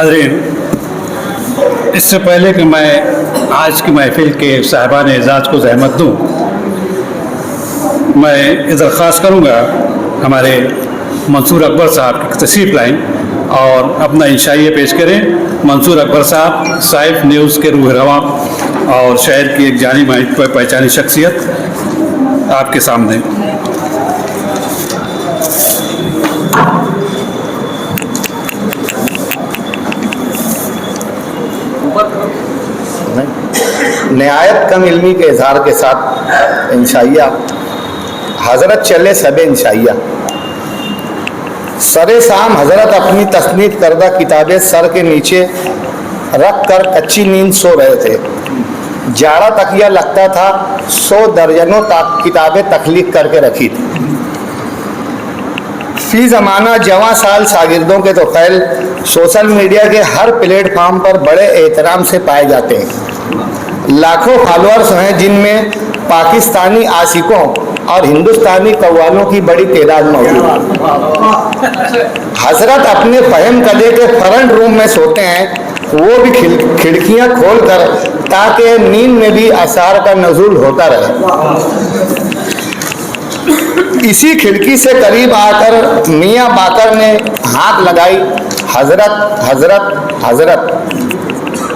हाज़रीन, इससे पहले कि मैं आज की महफिल के साहिबान एजाज़ को ज़हमत दूँ, मैं ये दरख्वास्त करूँगा हमारे मंसूर अकबर साहब की तशरीफ़ लाएँ और अपना इंशाइया पेश करें। मंसूर अकबर साहब साइफ न्यूज़ के रूह रवां और शहर की एक जानी पहचानी शख्सियत आपके सामने। नहायत कम इल्मी के इजहार के साथ इंशाइया हज़रत चले सब इंशाइया। सरे शाम हज़रत अपनी तस्नीफ करदा किताबें सर के नीचे रख कर कच्ची नींद सो रहे थे। जाड़ा तकिया लगता था, 100 दर्जनों किताबें तख्लीक करके रखी थी। फी ज़माना जवां साल शागिर्दों के तो खैल सोशल मीडिया के हर प्लेटफॉर्म पर बड़े एहतराम से पाए जाते हैं। लाखों फॉलोअर्स हैं जिनमें पाकिस्तानी आशिकों और हिंदुस्तानी कव्वालों की बड़ी तादाद मौजूद है। हजरत अपने फहम कदे के फ्रंट रूम में सोते हैं, वो भी खिड़कियां खोलकर, ताकि नींद में भी आसार का नज़ुल होता रहे। इसी खिड़की से करीब आकर मियाँ बाकर ने हाथ लगाई, हजरत हजरत हजरत।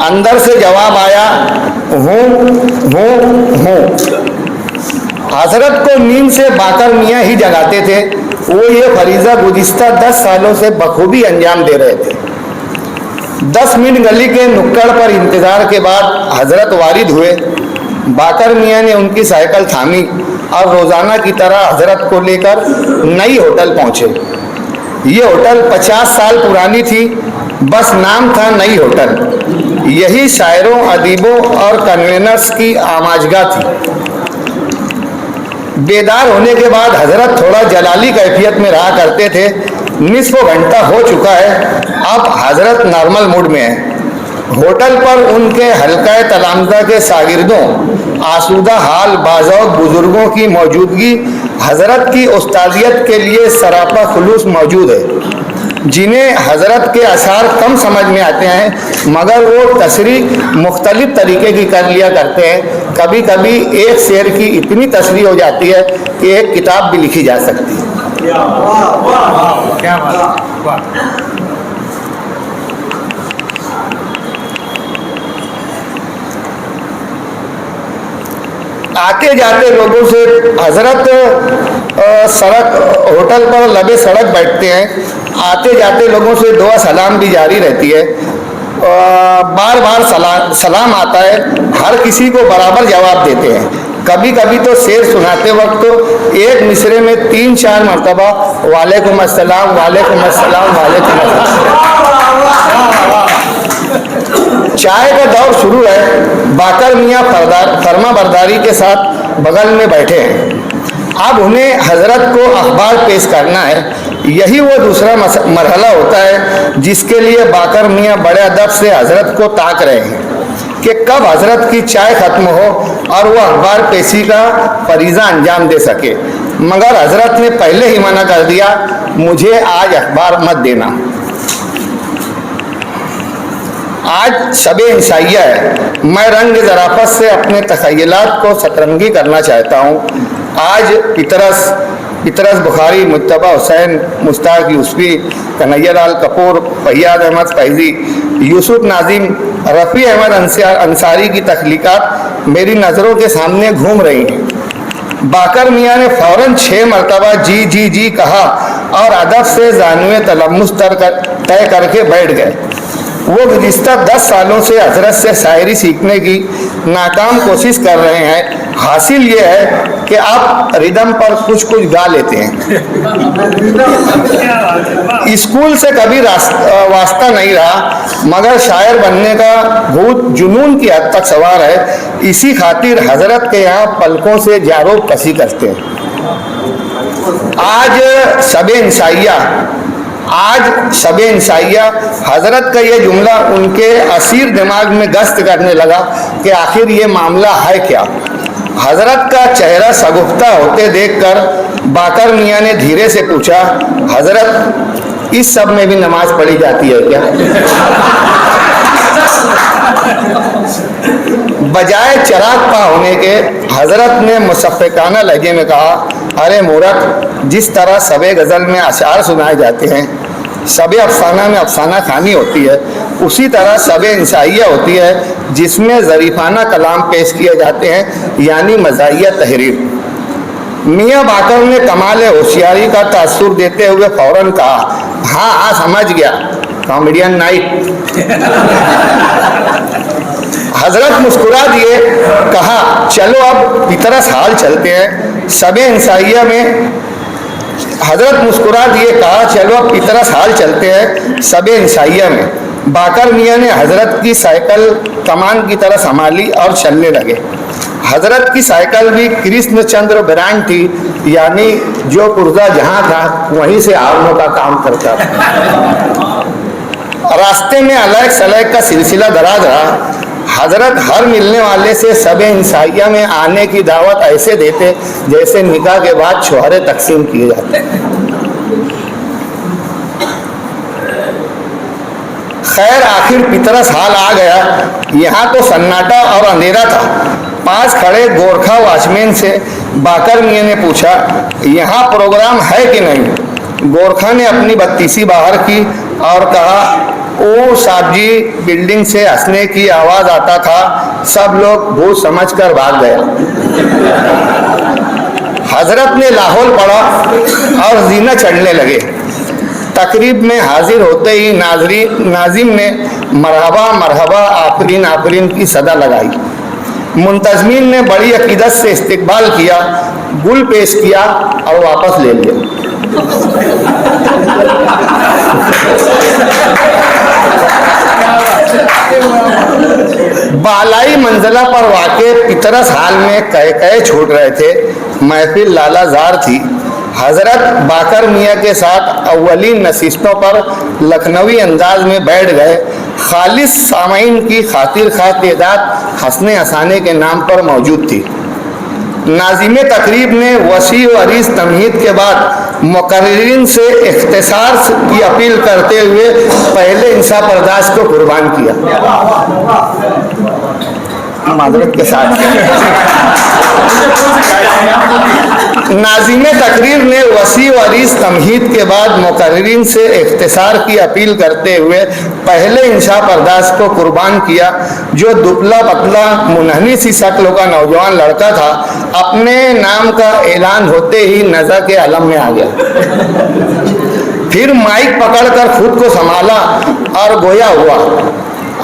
अंदर से जवाब आया, हूँ। हजरत को नींद से बाकर मियाँ ही जगाते थे। वो ये फरीज़ा गुज़िश्ता 10 सालों से बखूबी अंजाम दे रहे थे। 10 मिनट गली के नुक्कड़ पर इंतज़ार के बाद हजरत वारिद हुए। बाकर मियाँ ने उनकी साइकिल थामी और रोज़ाना की तरह हजरत को लेकर नई होटल पहुँचे। ये होटल 50 साल पुरानी थी, बस नाम था नई होटल। यही शायरों, अदीबों और कन्वेनर्स की आमाजगाह थी। बेदार होने के बाद हजरत थोड़ा जलाली कैफियत में रहा करते थे। निस्फ घंटा हो चुका है, अब हजरत नॉर्मल मूड में है। होटल पर उनके हल्का तलामज़ा के शागिर्दों, आसूदा हाल बाज़ौक़ बुजुर्गों की मौजूदगी हजरत की उस्तादियत के लिए सरापा खुलूस मौजूद है, जिन्हें हजरत के अशार कम समझ में आते हैं, मगर वो तशरीह मुख्तलिफ तरीके की कर लिया करते हैं। कभी कभी एक शेर की इतनी तशरीह हो जाती है कि एक किताब भी लिखी जा सकती है। आते जाते लोगों से हजरत सड़क होटल पर लबे सड़क बैठते हैं। आते जाते लोगों से दुआ सलाम भी जारी रहती है। बार बार सलाम आता है, हर किसी को बराबर जवाब देते हैं। कभी कभी तो शेर सुनाते वक्त तो एक मिसरे में 3-4 मरतबा वालेकुम अस्सलाम, वालेकुम अस्सलाम, वालेकुम अस्सलाम। चाय का दौर शुरू है। बाकर मियाँ फरमा बरदारी के साथ बगल में बैठे हैं। अब उन्हें हजरत को अखबार पेश करना है। यही वो दूसरा मरहला होता है जिसके लिए बाकर मियाँ बड़े अदब से हजरत को ताक रहे हैं कि कब हजरत की चाय खत्म हो और वो अखबार पेशी का फरीज़ा अंजाम दे सके। मगर हजरत ने पहले ही मना कर दिया, मुझे आज अखबार मत देना। आज शबे इंशाइया है। मैं रंग ज़राफ़त से अपने तख़य्युलात को सतरंगी करना चाहता हूँ। आज पितरस बुखारी, मुज्तबा हुसैन, मुश्ताक यूसुफी, कन्हैया लाल कपूर, फैयाद अहमद फैज़ी, यूसुफ नाज़िम, रफ़ी अहमद अंसारी की तख्लीक़ात मेरी नज़रों के सामने घूम रही हैं। बाकर मियाँ ने फ़ौरन 6 मरतबा जी जी जी कहा और अदब से ज़ानुए तलम्मुस तय करके बैठ गए। वो गुज़िश्ता 10 सालों से हजरत से शायरी सीखने की नाकाम कोशिश कर रहे हैं। हासिल ये है कि आप रिदम पर कुछ गा लेते हैं। स्कूल से कभी वास्ता नहीं रहा, मगर शायर बनने का भूत जुनून की हद तक सवार है। इसी खातिर हजरत के यहाँ पलकों से जारो कसी करते हैं। आज शबे इंशाइया हजरत का ये जुमला उनके असीर दिमाग में गश्त करने लगा कि आखिर ये मामला है क्या। हजरत का चेहरा सगुफ्ता होते देखकर बाकर मियाँ ने धीरे से पूछा, हजरत इस सब में भी नमाज पढ़ी जाती है क्या? बजाय चिराग पा होने के हजरत ने मुसफ़्फ़िकाना लहजे में कहा, अरे मूर्ख, जिस तरह सबे गज़ल में अशार सुनाए जाते हैं, सबे अफसाना में अफसाना खानी होती है, उसी तरह सबे इंसाइया होती है जिसमें ज़रीफ़ाना कलाम पेश किए जाते हैं, यानी मज़ाहिया तहरीर। मियाँ बाकर ने कमाल होशियारी का तासुर देते हुए फौरन कहा, हाँ हाँ समझ गया, कॉमेडियन नाइट। हजरत मुस्कुरा दिए, कहा, चलो अब पितरस हाल चलते हैं। सबे इंसाइया में हजरत मुस्कुरा दिए, कहा, चलो अब पितरस हाल चलते हैं सबे इंसाइया में। बाकर मियाँ ने हजरत की साइकिल कमान की तरह संभाली और चलने लगे। हजरत की साइकिल भी कृष्णचंद्र ब्रांड थी, यानी जो पुर्जा जहाँ था वहीं से आवनों का काम करता था। रास्ते में अलग सलग का सिलसिला दराज रहा। हजरत हर मिलने वाले से सबे इंसाइया में आने की दावत ऐसे देते जैसे निकाह के बाद छोहरे तकसीम किए जाते। खैर आखिर पितरस हाल आ गया। यहाँ तो सन्नाटा और अंधेरा था। पास खड़े गोरखा वॉचमैन से बाकर मियाँ ने पूछा, यहाँ प्रोग्राम है कि नहीं? गोरखा ने अपनी बत्तीसी बाहर की और कहा, ओ साहब जी, बिल्डिंग से हंसने की आवाज आता था, सब लोग भूत समझकर भाग गए। हजरत ने लाहौल पढ़ा और जीना चढ़ने लगे। तकरीब में हाजिर होते ही नाजिम ने मरहबा मरहबा आफरीन आफरीन की सदा लगाई। मुंतजमीन ने बड़ी अकीदत से इस्तकबाल किया, गुल पेश किया और वापस ले लिया। बालाई मंजिला पर वाक़े पितरस हाल में कह छोड़ रहे थे। महफिल लालाजार थी। हजरत बाकर मियाँ के साथ अव्वलीन नशिस्तों पर लखनवी अंदाज में बैठ गए। खालिस सामाइन की खातिर खा तेदाद हंसने हंसाने के नाम पर मौजूद थी। नाज़िम तकरीब ने वसी व अरीज़ तमहीद के बाद मुकर्रिरीन से इख्तिसार की अपील करते हुए पहले इंसा बर्दाश्त को कुर्बान किया। माजरत के साथ नाज़िम तकरीर ने वसी व अरीज़ तमहीद के बाद मुकर्रिरीन से इख्तिसार की अपील करते हुए पहले इंशा बर्दाश्त को कुर्बान किया, जो दुबला पतला मुनहनी सी शक्ल का नौजवान लड़का था। अपने नाम का ऐलान होते ही नज़र के आलम में आ गया। फिर माइक पकड़कर खुद को संभाला और गोया हुआ,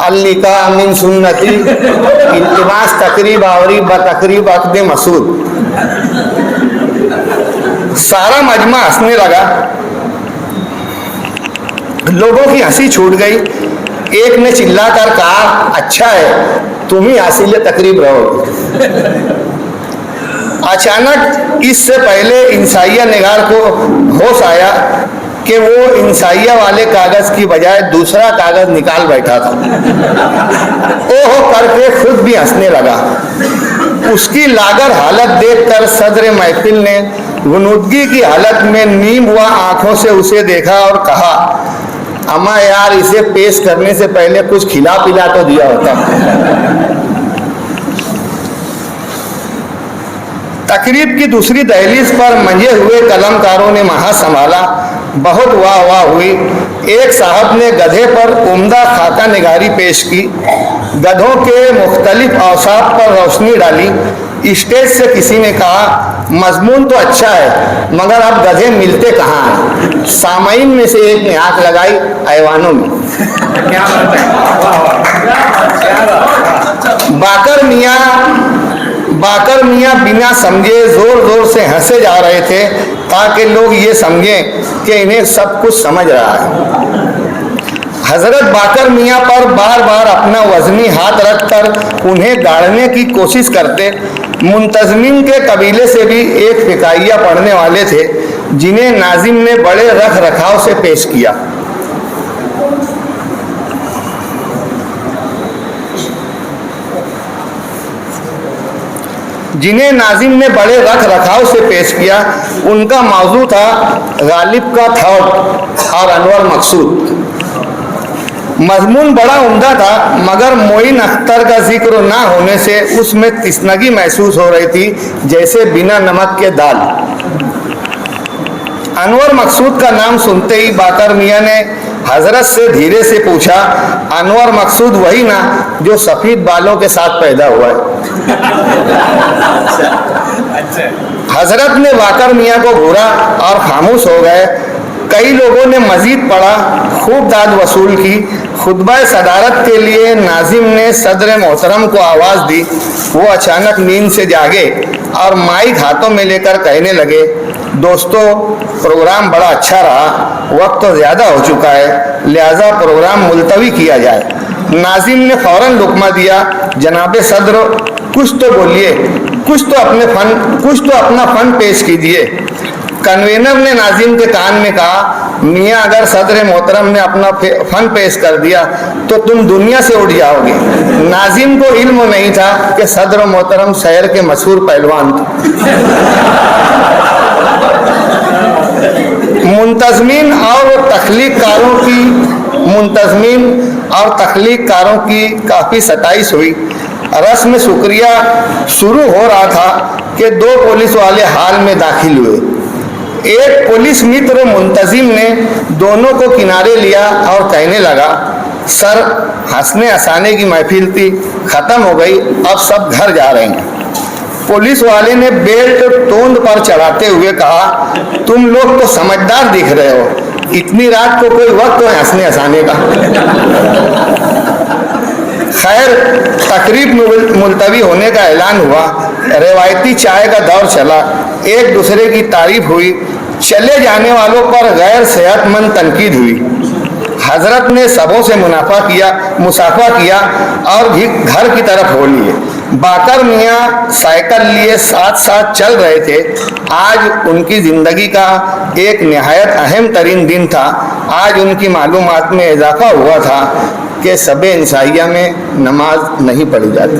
अल्लिका मिन सुन्नती इल्तिमास तकरीब आवरी बतकरीब अक़द मसूद। सारा मजमा हंसने लगा। लोगों की हंसी छूट गई। एक ने चिल्लाकर कहा, अच्छा है तुम ही हासिल तकरीब रहोगे। अचानक इससे पहले इंसाइया निगार को होश आया कि वो इंसाइया वाले कागज की बजाय दूसरा कागज निकाल बैठा था। ओहो करके खुद भी हंसने लगा। उसकी लागर हालत देखकर सदर महफिल ने गुनूदगी की हालत में नीम हुआ आंखों से उसे देखा और कहा, अम्मा यार, इसे पेश करने से पहले कुछ खिला पिला तो दिया होता। तकरीब की दूसरी दहलीज पर मंजे हुए कलमकारों ने महा संभाला। बहुत वाह वाह हुई। एक साहब ने गधे पर उम्दा खाका निगारी पेश की, गधों के मुख्तलिफ औसाफ पर रोशनी डाली। स्टेज से किसी ने कहा, मजमून तो अच्छा है मगर अब गधे मिलते कहाँ हैं? सामाइन में से एक ने आंख लगाई, ऐवानों में। बाकर मियाँ बिना समझे जोर जोर से हंसे जा रहे थे ताकि लोग ये समझें कि इन्हें सब कुछ समझ रहा है। हजरत बाकर मियाँ पर बार बार अपना वजनी हाथ रखकर उन्हें गाड़ने की कोशिश करते। मुंतजमीन के कबीले से भी एक फिकाइया पढ़ने वाले थे, जिन्हें नाजिम ने बड़े रख रखाव से पेश किया। जिन्हें नाजिम ने बड़े रख रखाव से पेश किया। उनका मौजू था गालिब का थॉट और अनवर मकसूद। मजमून बड़ा उम्दा था, मगर मोइन अख्तर का जिक्र ना होने से उसमें तिस्नगी महसूस हो रही थी, जैसे बिना नमक के दाल। अनवर मकसूद का नाम सुनते ही बाकर मियाँ ने हजरत से धीरे से पूछा, अनवर मकसूद वही ना जो सफेद बालों के साथ पैदा हुआ है? हजरत ने बाकर मियाँ को घूरा और खामोश हो गए। कई लोगों ने मजीद पढ़ा, खूब दाद वसूल की। खुतबा सदारत के लिए नाजिम ने सदर मोहतरम को आवाज़ दी। वो अचानक नींद से जागे और माइक हाथों में लेकर कहने लगे, दोस्तों, प्रोग्राम बड़ा अच्छा रहा, वक्त तो ज़्यादा हो चुका है, लिहाजा प्रोग्राम मुलतवी किया जाए। नाजिम ने फौरन लुकमा दिया, जनाबे सदर, कुछ तो बोलिए, कुछ तो अपना फन पेश कीजिए। कन्वीनर ने नाजिम के कान में कहा, मियाँ, अगर सदर मोहतरम ने अपना फन पेश कर दिया तो तुम दुनिया से उड़ जाओगे। नाजिम को इल्म नहीं था कि सदर मोहतरम शहर के मशहूर पहलवान थे। मुंतज़मीन और तख्लीक़कारों की काफ़ी सताइश हुई। रस्म शुक्रिया शुरू हो रहा था कि दो पुलिस वाले हाल में दाखिल हुए। एक पुलिस मित्र मुंतजिम ने दोनों को किनारे लिया और कहने लगा, सर, हंसने हंसाने की महफिल थी, ख़त्म हो गई, अब सब घर जा रहे हैं। पुलिस वाले ने बेल्ट तोंद पर चढ़ाते हुए कहा, तुम लोग तो समझदार दिख रहे हो, इतनी रात को कोई वक्त है हंसने हंसाने का। खैर, तकरीब मुलतवी होने का ऐलान हुआ। रिवायती चाय का दौर चला, एक दूसरे की तारीफ हुई। चले जाने वालों पर गैर सेहतमंद तनकीद हुई। हजरत ने सबों से मुसाफा किया और घर की तरफ हो लिए। बाकर मियाँ साइकिल लिए साथ साथ चल रहे थे। आज उनकी ज़िंदगी का एक नहायत अहम तरीन दिन था। आज उनकी मालूमात में इजाफा हुआ था कि सबे इंसाइया में नमाज नहीं पढ़ी जाती।